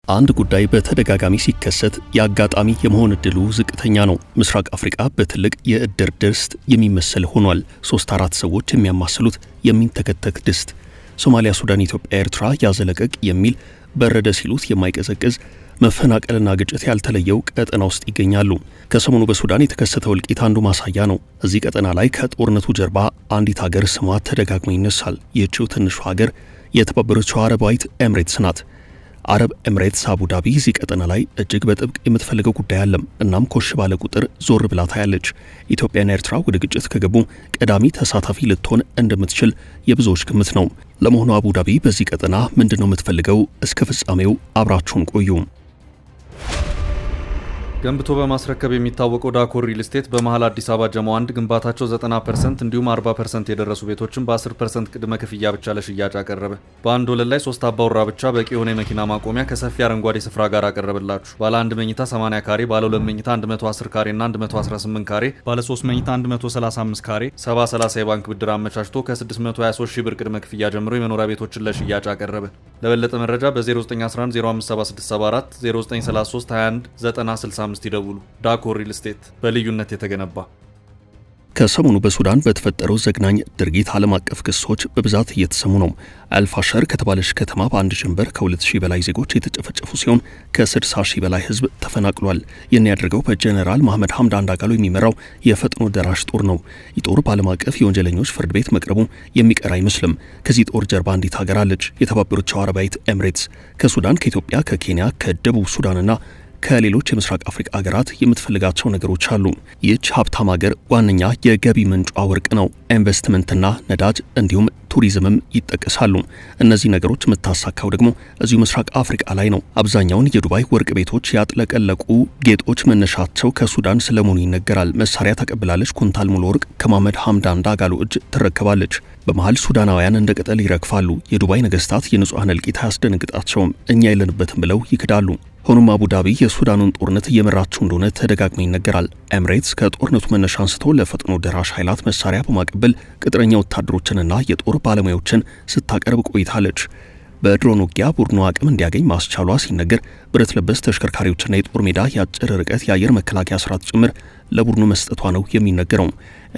አንድ ጉዳይ በተደጋጋሚ ሲከሰት ያጋጣሚ የመሆን እድሉ ዝቅተኛ ነው። ምስራቅ አፍሪካ በትልቅ የእድር ድስት የሚመስል ሆኗል። 3-4 ሰዎች የሚያማስሉት የሚንተከተክ ድስት። ሶማሊያ፣ ሱዳን፣ ኢትዮጵያ፣ ኤርትራ ያዘለቀቅ የሚል በረደ ሲሉት የማይቀዘቅዝ መፈናቀልና ግጭት ያልተለየው ቀጠና ውስጥ ይገኛሉ። ከሰሞኑ በሱዳን የተከሰተው እልቂት አንዱ ማሳያ ነው። እዚህ ቀጠና ላይ ከጦርነቱ ጀርባ አንዲት ሀገር ስሟ ተደጋግሞ ይነሳል። ይህችው ትንሿ ሀገር የተባበሩት አረባዊት ኤምሬትስ ናት። አረብ ኤምሬትስ አቡዳቢ እዚህ ቀጠና ላይ እጅግ በጥብቅ የምትፈልገው ጉዳይ አለ። እናም ኮሽ ባለ ቁጥር ዞር ብላ ታያለች። ኢትዮጵያና ኤርትራ ወደ ግጭት ከገቡ ቀዳሚ ተሳታፊ ልትሆን እንደምትችል የብዙዎች ግምት ነው። ለመሆኑ አቡዳቢ በዚህ ቀጠና ምንድነው የምትፈልገው? እስከ ፍጻሜው አብራችሁን ቆዩ። ገንብቶ በማስረከብ የሚታወቀው ዳኮር ሪል ስቴት በመሃል አዲስ አበባ ጀሞ 1 ግንባታቸው 90% እንዲሁም 40% የደረሱ ቤቶችን በ10% ቅድመ ክፍያ ብቻ ለሽያጭ አቀረበ። በአንድ ወለል ላይ 3 አባወራ ብቻ በቂ የሆነ የመኪና ማቆሚያ ከሰፊ አረንጓዴ ስፍራ ጋር አቀረበላችሁ። ባለ 1 መኝታ 80 ካሬ፣ ባለ 2 መኝታ 110 ካሬ እና 118 ካሬ፣ ባለ 3 መኝታ 135 ካሬ 70/30 የባንክ ብድር አመቻችቶ ከ623 ሺህ ብር ቅድመ ክፍያ ጀምሮ የመኖሪያ ቤቶችን ለሽያጭ አቀረበ። ለበለጠ መረጃ በ0911 057674 0933 21 9065 ይደውሉ። ዳኮር ሪል ስቴት በልዩነት የተገነባ። ከሰሞኑ በሱዳን በተፈጠረው ዘግናኝ ድርጊት ዓለም አቀፍ ክሶች በብዛት እየተሰሙ ነው። አልፋሸር ከተባለች ከተማ በአንድ ጀንበር ከ2000 በላይ ዜጎች የተጨፈጨፉ ሲሆን ከ60 ሺህ በላይ ህዝብ ተፈናቅሏል። ይህን ያደረገው በጀነራል መሐመድ ሐምዳን ዳጋሎ የሚመራው የፈጥኖ ደራሽ ጦር ነው። ይህ ጦር በዓለም አቀፍ የወንጀለኞች ፍርድ ቤት መቅረቡ የሚቀር አይመስልም። ከዚህ ጦር ጀርባ አንዲት ሀገር አለች፣ የተባበሩት አረባዊት ኤምሬትስ። ከሱዳን፣ ከኢትዮጵያ፣ ከኬንያ፣ ከደቡብ ሱዳንና ከሌሎች የምስራቅ አፍሪካ ሀገራት የምትፈልጋቸው ነገሮች አሉ። ይህች ሀብታም ሀገር ዋነኛ የገቢ ምንጯ ወርቅ ነው። ኢንቨስትመንትና ነዳጅ እንዲሁም ቱሪዝምም ይጠቀሳሉ። እነዚህ ነገሮች የምታሳካው ደግሞ እዚሁ ምስራቅ አፍሪካ ላይ ነው። አብዛኛውን የዱባይ ወርቅ ቤቶች ያጥለቀለቁ ጌጦች መነሻቸው ከሱዳን ስለመሆኑ ይነገራል። መሳሪያ ተቀብላለች። ኩንታል ሙሉ ወርቅ ከመሐመድ ሐምዳን ዳጋሎ እጅ ትረከባለች። በመሃል ሱዳናውያን እንደ ቅጠል ይረግፋሉ። የዱባይ ነገስታት የንጹሃን እልቂት አያስደነግጣቸውም። እኛ የለንበትም ብለው ይክዳሉ። ሆኖም አቡዳቢ የሱዳኑን ጦርነት እየመራችው እንደሆነ ተደጋግሞ ይነገራል። ኤምሬትስ ከጦርነቱ መነሻ አንስቶ ለፈጥኖ ደራሽ ኃይላት መሳሪያ በማቀበል ቅጥረኛ ወታደሮችንና የጦር ባለሙያዎችን ስታቀርብ ቆይታለች። በድሮን ውጊያ ቡድኑ አቅም እንዲያገኝ ማስቻሏ ሲነገር ብረት ለበስ ተሽከርካሪዎችና የጦር ሜዳ የአጭር ርቀት የአየር መከላከያ ስርዓት ጭምር ለቡድኑ መስጠቷ ነው የሚነገረው።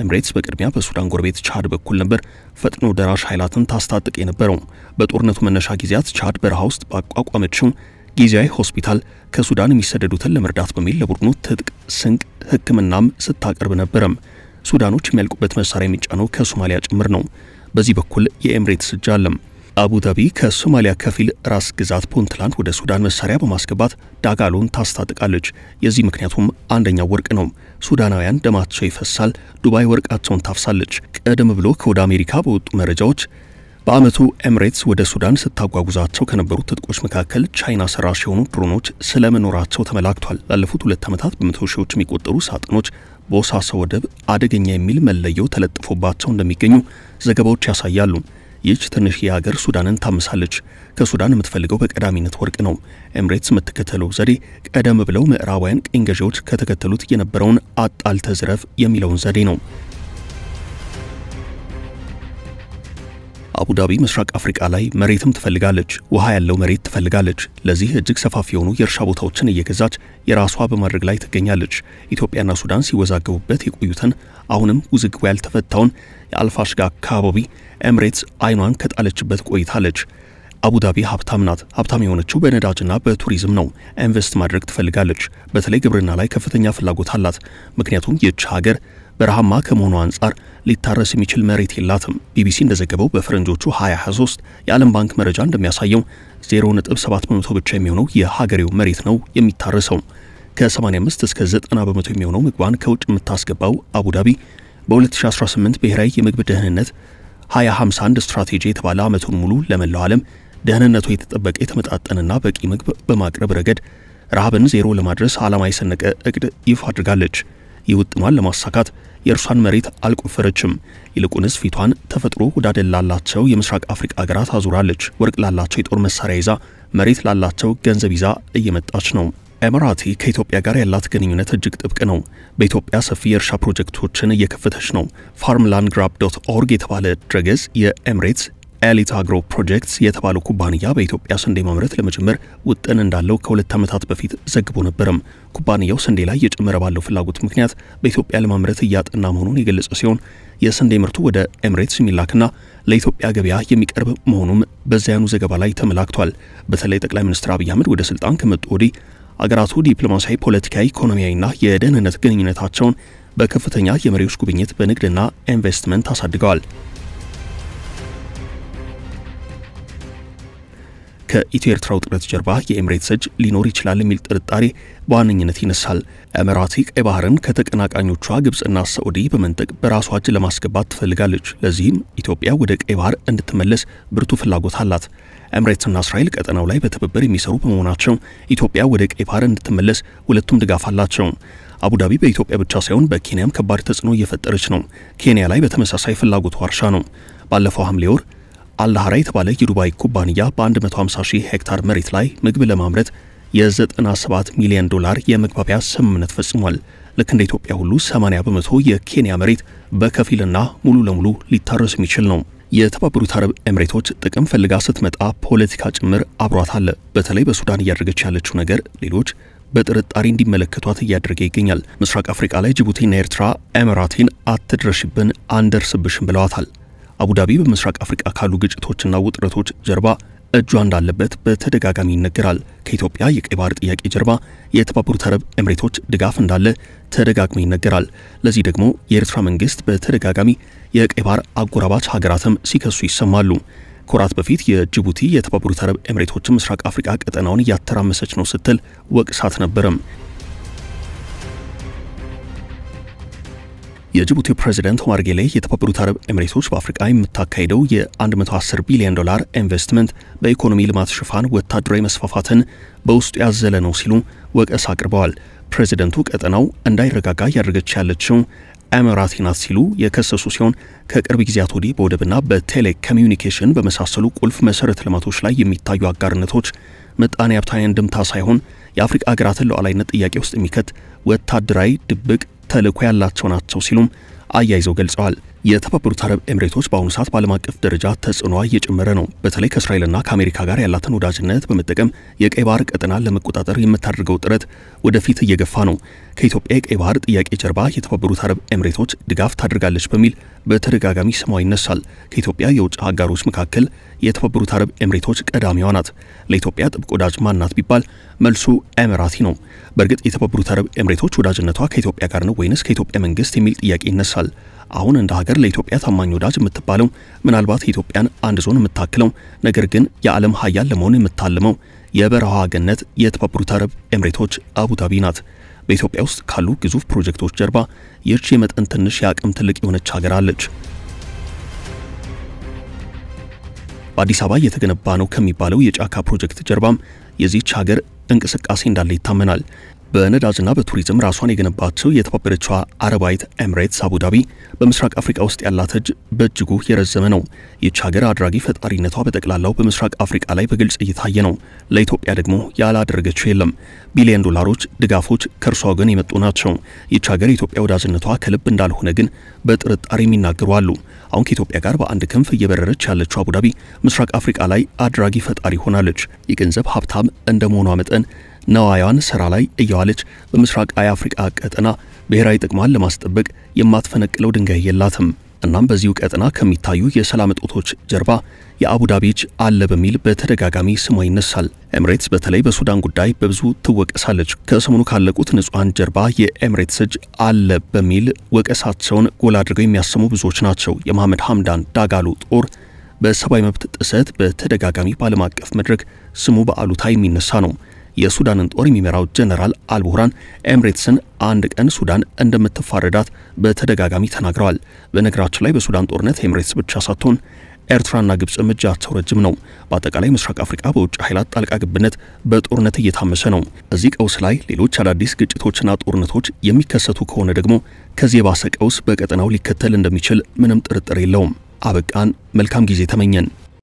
ኤምሬትስ በቅድሚያ በሱዳን ጎረቤት ቻድ በኩል ነበር ፈጥኖ ደራሽ ኃይላትን ታስታጥቅ የነበረው። በጦርነቱ መነሻ ጊዜያት ቻድ በረሃ ውስጥ ባቋቋመችው ጊዜያዊ ሆስፒታል ከሱዳን የሚሰደዱትን ለመርዳት በሚል ለቡድኑ ትጥቅ፣ ስንቅ፣ ሕክምናም ስታቀርብ ነበረም። ሱዳኖች የሚያልቁበት መሳሪያ የሚጫነው ከሶማሊያ ጭምር ነው። በዚህ በኩል የኤምሬትስ እጅ አለም። አቡዳቢ ከሶማሊያ ከፊል ራስ ግዛት ፑንትላንድ ወደ ሱዳን መሳሪያ በማስገባት ዳጋሎን ታስታጥቃለች። የዚህ ምክንያቱም አንደኛው ወርቅ ነው። ሱዳናውያን ደማቸው ይፈሳል፣ ዱባይ ወርቃቸውን ታፍሳለች። ቀደም ብሎ ከወደ አሜሪካ በወጡ መረጃዎች በአመቱ ኤምሬትስ ወደ ሱዳን ስታጓጉዛቸው ከነበሩት ትጥቆች መካከል ቻይና ሰራሽ የሆኑ ድሮኖች ስለመኖራቸው ተመላክቷል። ላለፉት 2 ዓመታት በመቶ ሺዎች የሚቆጠሩ ሳጥኖች በቦሳሶ ወደብ አደገኛ የሚል መለየው ተለጥፎባቸው እንደሚገኙ ዘገባዎች ያሳያሉ። ይህች ትንሽ የሀገር ሱዳንን ታምሳለች። ከሱዳን የምትፈልገው በቀዳሚነት ወርቅ ነው። ኤምሬትስ የምትከተለው ዘዴ ቀደም ብለው ምዕራባውያን ቅኝ ገዢዎች ከተከተሉት የነበረውን አጣልተ ዝረፍ የሚለውን ዘዴ ነው። አቡዳቢ ምስራቅ አፍሪካ ላይ መሬትም ትፈልጋለች፣ ውሃ ያለው መሬት ትፈልጋለች። ለዚህ እጅግ ሰፋፊ የሆኑ የእርሻ ቦታዎችን እየገዛች የራሷ በማድረግ ላይ ትገኛለች። ኢትዮጵያና ሱዳን ሲወዛገቡበት የቆዩትን አሁንም ውዝግቡ ያልተፈታውን የአልፋሽጋ አካባቢ ኤምሬትስ አይኗን ከጣለችበት ቆይታለች። አቡዳቢ ሀብታም ናት። ሀብታም የሆነችው በነዳጅና በቱሪዝም ነው። ኢንቨስት ማድረግ ትፈልጋለች። በተለይ ግብርና ላይ ከፍተኛ ፍላጎት አላት። ምክንያቱም ይህች ሀገር በረሃማ ከመሆኑ አንጻር ሊታረስ የሚችል መሬት የላትም። ቢቢሲ እንደዘገበው በፈረንጆቹ 2023 የዓለም ባንክ መረጃ እንደሚያሳየው 0.7% ብቻ የሚሆነው የሀገሬው መሬት ነው የሚታረሰው። ከ85 እስከ 90% የሚሆነው ምግቧን ከውጭ የምታስገባው አቡዳቢ በ2018 ብሔራዊ የምግብ ደህንነት 2051 ስትራቴጂ የተባለ ዓመቱን ሙሉ ለመላው ዓለም ደህንነቱ የተጠበቀ የተመጣጠነና በቂ ምግብ በማቅረብ ረገድ ረሃብን ዜሮ ለማድረስ ዓላማ የሰነቀ እቅድ ይፋ አድርጋለች። ይውጥኗን ለማሳካት የእርሷን መሬት አልቆፈረችም። ይልቁንስ ፊቷን ተፈጥሮ ወዳደላላቸው የምስራቅ አፍሪካ ሀገራት አዙራለች። ወርቅ ላላቸው የጦር መሳሪያ ይዛ፣ መሬት ላላቸው ገንዘብ ይዛ እየመጣች ነው። ኤምራቲ ከኢትዮጵያ ጋር ያላት ግንኙነት እጅግ ጥብቅ ነው። በኢትዮጵያ ሰፊ የእርሻ ፕሮጀክቶችን እየከፈተች ነው። farmlandgrab.org የተባለ ድረገጽ የኤምሬትስ ኤሊት አግሮ ፕሮጀክትስ የተባለው ኩባንያ በኢትዮጵያ ስንዴ ማምረት ለመጀመር ውጥን እንዳለው ከ2 ዓመታት በፊት ዘግቦ ነበርም። ኩባንያው ስንዴ ላይ የጨመረ ባለው ፍላጎት ምክንያት በኢትዮጵያ ለማምረት እያጠና መሆኑን የገለጸ ሲሆን የስንዴ ምርቱ ወደ ኤምሬትስ የሚላክና ለኢትዮጵያ ገበያ የሚቀርብ መሆኑም በዚያኑ ዘገባ ላይ ተመላክቷል። በተለይ ጠቅላይ ሚኒስትር አብይ አህመድ ወደ ስልጣን ከመጡ ወዲህ አገራቱ ዲፕሎማሲያዊ፣ ፖለቲካዊ፣ ኢኮኖሚያዊና የደህንነት ግንኙነታቸውን በከፍተኛ የመሪዎች ጉብኝት በንግድና ኢንቨስትመንት አሳድገዋል። ከኢትዮ ኤርትራ ውጥረት ጀርባ የኤምሬትስ እጅ ሊኖር ይችላል የሚል ጥርጣሬ በዋነኝነት ይነሳል። ኤሚራቲ ቀይ ባህርን ከተቀናቃኞቿ ግብጽና ሳዑዲ በመንጠቅ በራሷ እጅ ለማስገባት ትፈልጋለች። ለዚህም ኢትዮጵያ ወደ ቀይ ባህር እንድትመለስ ብርቱ ፍላጎት አላት። ኤምሬትስና እስራኤል ቀጠናው ላይ በትብብር የሚሰሩ በመሆናቸው ኢትዮጵያ ወደ ቀይ ባህር እንድትመለስ ሁለቱም ድጋፍ አላቸው። አቡዳቢ በኢትዮጵያ ብቻ ሳይሆን በኬንያም ከባድ ተጽዕኖ እየፈጠረች ነው። ኬንያ ላይ በተመሳሳይ ፍላጎት ዋርሻ ነው። ባለፈው ሐምሌ ወር አልዳህራ የተባለ የዱባይ ኩባንያ በ150,000 ሄክታር መሬት ላይ ምግብ ለማምረት የ97 ሚሊዮን ዶላር የመግባቢያ ስምምነት ፈጽሟል። ልክ እንደ ኢትዮጵያ ሁሉ 80% የኬንያ መሬት በከፊልና ሙሉ ለሙሉ ሊታረስ የሚችል ነው። የተባበሩት አረብ ኤምሬቶች ጥቅም ፈልጋ ስትመጣ ፖለቲካ ጭምር አብሯት አለ። በተለይ በሱዳን እያደረገች ያለችው ነገር ሌሎች በጥርጣሬ እንዲመለከቷት እያደረገ ይገኛል። ምስራቅ አፍሪካ ላይ ጅቡቲና ኤርትራ ኤሚራቲን አትድረሽብን አንደርስብሽም ብለዋታል። አቡዳቢ በምስራቅ አፍሪካ ካሉ ግጭቶችና ውጥረቶች ጀርባ እጇ እንዳለበት በተደጋጋሚ ይነገራል። ከኢትዮጵያ የቀይ ባህር ጥያቄ ጀርባ የተባበሩት አረብ ኤምሬቶች ድጋፍ እንዳለ ተደጋግሞ ይነገራል። ለዚህ ደግሞ የኤርትራ መንግስት በተደጋጋሚ የቀይ ባህር አጎራባች ሀገራትም ሲከሱ ይሰማሉ። ከወራት በፊት የጅቡቲ የተባበሩት አረብ ኤምሬቶች ምስራቅ አፍሪካ ቀጠናውን እያተራመሰች ነው ስትል ወቅሳት ነበረም። የጅቡቲው ፕሬዝዳንት ኦማር ጌሌ የተባበሩት አረብ ኤምሬቶች በአፍሪካ የምታካሄደው የ110 ቢሊዮን ዶላር ኢንቨስትመንት በኢኮኖሚ ልማት ሽፋን ወታደራዊ መስፋፋትን በውስጡ ያዘለ ነው ሲሉ ወቀሳ አቅርበዋል። ፕሬዝዳንቱ ቀጠናው እንዳይረጋጋ ያደረገች ያለችው ኤሚራቲ ናት ሲሉ የከሰሱ ሲሆን ከቅርብ ጊዜያት ወዲህ በወደብና በቴሌኮሙኒኬሽን በመሳሰሉ ቁልፍ መሰረተ ልማቶች ላይ የሚታዩ አጋርነቶች ምጣኔ ሀብታዊ እንድምታ ሳይሆን የአፍሪካ ሀገራትን ሉዓላዊነት ጥያቄ ውስጥ የሚከት ወታደራዊ ድብቅ ተልዕኮ ያላቸው ናቸው ሲሉም አያይዘው ገልጸዋል። የተባበሩት አረብ ኤምሬቶች በአሁኑ ሰዓት በዓለም አቀፍ ደረጃ ተጽዕኖዋ እየጨመረ ነው። በተለይ ከእስራኤልና ከአሜሪካ ጋር ያላትን ወዳጅነት በመጠቀም የቀይ ባህር ቀጠናን ለመቆጣጠር የምታደርገው ጥረት ወደፊት እየገፋ ነው። ከኢትዮጵያ የቀይ ባህር ጥያቄ ጀርባ የተባበሩት አረብ ኤምሬቶች ድጋፍ ታደርጋለች በሚል በተደጋጋሚ ስሟ ይነሳል። ከኢትዮጵያ የውጭ አጋሮች መካከል የተባበሩት አረብ ኤምሬቶች ቀዳሚዋ ናት። ለኢትዮጵያ ጥብቅ ወዳጅ ማናት ቢባል መልሱ ኤሚራቲ ነው። በእርግጥ የተባበሩት አረብ ኤምሬቶች ወዳጅነቷ ከኢትዮጵያ ጋር ነው ወይንስ ከኢትዮጵያ መንግስት የሚል ጥያቄ ይነሳል። አሁን እንደ ሀገር ለኢትዮጵያ ታማኝ ወዳጅ የምትባለው ምናልባት ኢትዮጵያን አንድ ዞን የምታክለው ነገር ግን የዓለም ሀያል ለመሆን የምታልመው የበረሃ ገነት የተባበሩት አረብ ኤምሬቶች አቡዳቢ ናት። በኢትዮጵያ ውስጥ ካሉ ግዙፍ ፕሮጀክቶች ጀርባ ይህች የመጠን ትንሽ የአቅም ትልቅ የሆነች ሀገር አለች። በአዲስ አበባ እየተገነባ ነው ከሚባለው የጫካ ፕሮጀክት ጀርባም የዚህች ሀገር እንቅስቃሴ እንዳለ ይታመናል። በነዳጅና በቱሪዝም ራሷን የገነባቸው የተባበረችው አረባዊት ኤምሬትስ አቡዳቢ በምስራቅ አፍሪካ ውስጥ ያላት እጅ በእጅጉ የረዘመ ነው። ይህች ሀገር አድራጊ ፈጣሪነቷ በጠቅላላው በምስራቅ አፍሪካ ላይ በግልጽ እየታየ ነው። ለኢትዮጵያ ደግሞ ያላደረገችው የለም። ቢሊዮን ዶላሮች ድጋፎች ከእርሷ ወገን የመጡ ናቸው። ይህች ሀገር የኢትዮጵያ ወዳጅነቷ ከልብ እንዳልሆነ ግን በጥርጣሬ የሚናገሩ አሉ። አሁን ከኢትዮጵያ ጋር በአንድ ክንፍ እየበረረች ያለችው አቡዳቢ ምስራቅ አፍሪካ ላይ አድራጊ ፈጣሪ ሆናለች። የገንዘብ ሀብታም እንደመሆኗ መጠን ነዋያን ስራ ላይ እያዋለች በምስራቃዊ አፍሪካ ቀጠና ብሔራዊ ጥቅሟን ለማስጠበቅ የማትፈነቅለው ድንጋይ የላትም። እናም በዚሁ ቀጠና ከሚታዩ የሰላም እጦቶች ጀርባ የአቡዳቢ እጅ አለ በሚል በተደጋጋሚ ስሟ ይነሳል። ኤምሬትስ በተለይ በሱዳን ጉዳይ በብዙ ትወቀሳለች። ከሰሞኑ ካለቁት ንጹሃን ጀርባ የኤምሬትስ እጅ አለ በሚል ወቀሳቸውን ጎላ አድርገው የሚያሰሙ ብዙዎች ናቸው። የመሐመድ ሐምዳን ዳጋሎ ጦር በሰብአዊ መብት ጥሰት በተደጋጋሚ በዓለም አቀፍ መድረክ ስሙ በአሉታ የሚነሳ ነው። የሱዳንን ጦር የሚመራው ጀነራል አልቡርሃን ኤምሬትስን አንድ ቀን ሱዳን እንደምትፋረዳት በተደጋጋሚ ተናግረዋል። በነገራችን ላይ በሱዳን ጦርነት ኤምሬትስ ብቻ ሳትሆን ኤርትራና ግብጽ እጃቸው ረጅም ነው። በአጠቃላይ ምስራቅ አፍሪካ በውጭ ኃይላት ጣልቃ ገብነት በጦርነት እየታመሰ ነው። እዚህ ቀውስ ላይ ሌሎች አዳዲስ ግጭቶችና ጦርነቶች የሚከሰቱ ከሆነ ደግሞ ከዚህ የባሰ ቀውስ በቀጠናው ሊከተል እንደሚችል ምንም ጥርጥር የለውም። አበቃን። መልካም ጊዜ ተመኘን።